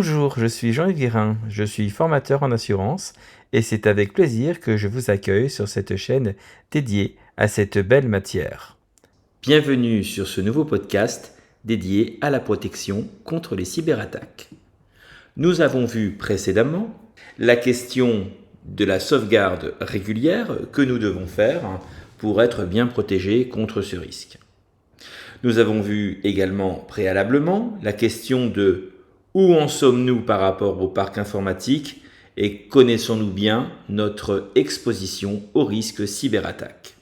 Bonjour, je suis Jean-Yves Guérin, je suis formateur en assurance et c'est avec plaisir que je vous accueille sur cette chaîne dédiée à cette belle matière. Bienvenue sur ce nouveau podcast dédié à la protection contre les cyberattaques. Nous avons vu précédemment la question de la sauvegarde régulière que nous devons faire pour être bien protégés contre ce risque. Nous avons vu également préalablement la question de où en sommes-nous par rapport au parc informatique et connaissons-nous bien notre exposition au risque cyberattaque.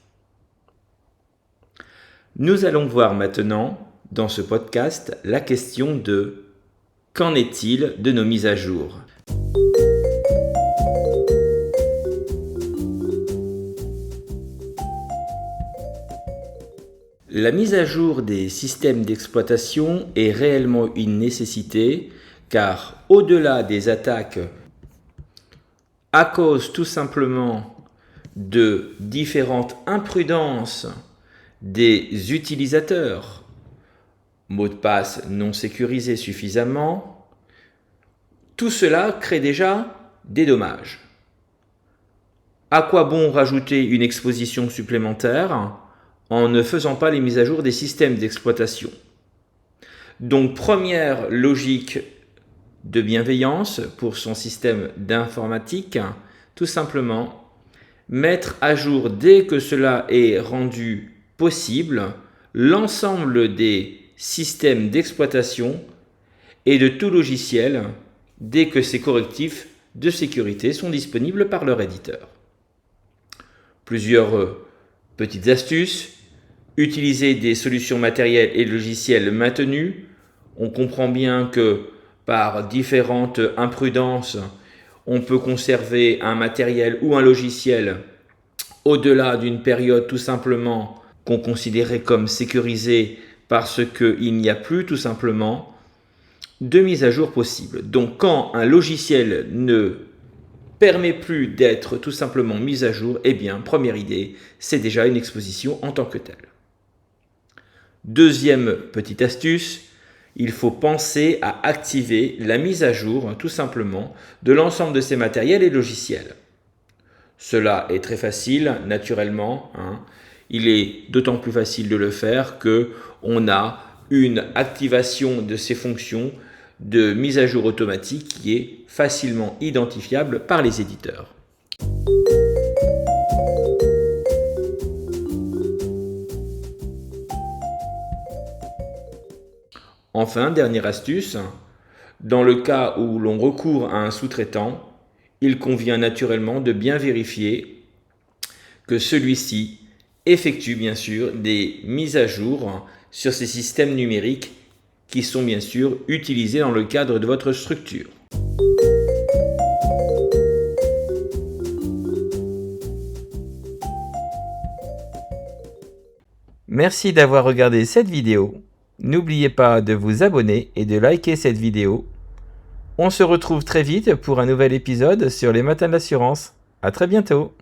Nous allons voir maintenant dans ce podcast la question de qu'en est-il de nos mises à jour ? La mise à jour des systèmes d'exploitation est réellement une nécessité car au-delà des attaques, à cause tout simplement de différentes imprudences des utilisateurs, mots de passe non sécurisés suffisamment, tout cela crée déjà des dommages. À quoi bon rajouter une exposition supplémentaire en ne faisant pas les mises à jour des systèmes d'exploitation? Donc, première logique de bienveillance pour son système d'informatique, tout simplement mettre à jour dès que cela est rendu possible l'ensemble des systèmes d'exploitation et de tout logiciel dès que ces correctifs de sécurité sont disponibles par leur éditeur. Plusieurs petites astuces. Utiliser des solutions matérielles et logicielles maintenues. On comprend bien que par différentes imprudences, on peut conserver un matériel ou un logiciel au-delà d'une période tout simplement qu'on considérait comme sécurisée parce qu'il n'y a plus tout simplement de mise à jour possible. Donc quand un logiciel ne permet plus d'être tout simplement mis à jour, eh bien, première idée, c'est déjà une exposition en tant que telle. Deuxième petite astuce, il faut penser à activer la mise à jour, tout simplement, de l'ensemble de ces matériels et logiciels. Cela est très facile, naturellement. Il est d'autant plus facile de le faire qu'on a une activation de ces fonctions de mise à jour automatique qui est facilement identifiable par les éditeurs. Enfin, dernière astuce, dans le cas où l'on recourt à un sous-traitant, il convient naturellement de bien vérifier que celui-ci effectue bien sûr des mises à jour sur ces systèmes numériques qui sont bien sûr utilisés dans le cadre de votre structure. Merci d'avoir regardé cette vidéo. N'oubliez pas de vous abonner et de liker cette vidéo. On se retrouve très vite pour un nouvel épisode sur les matins de l'assurance. À très bientôt.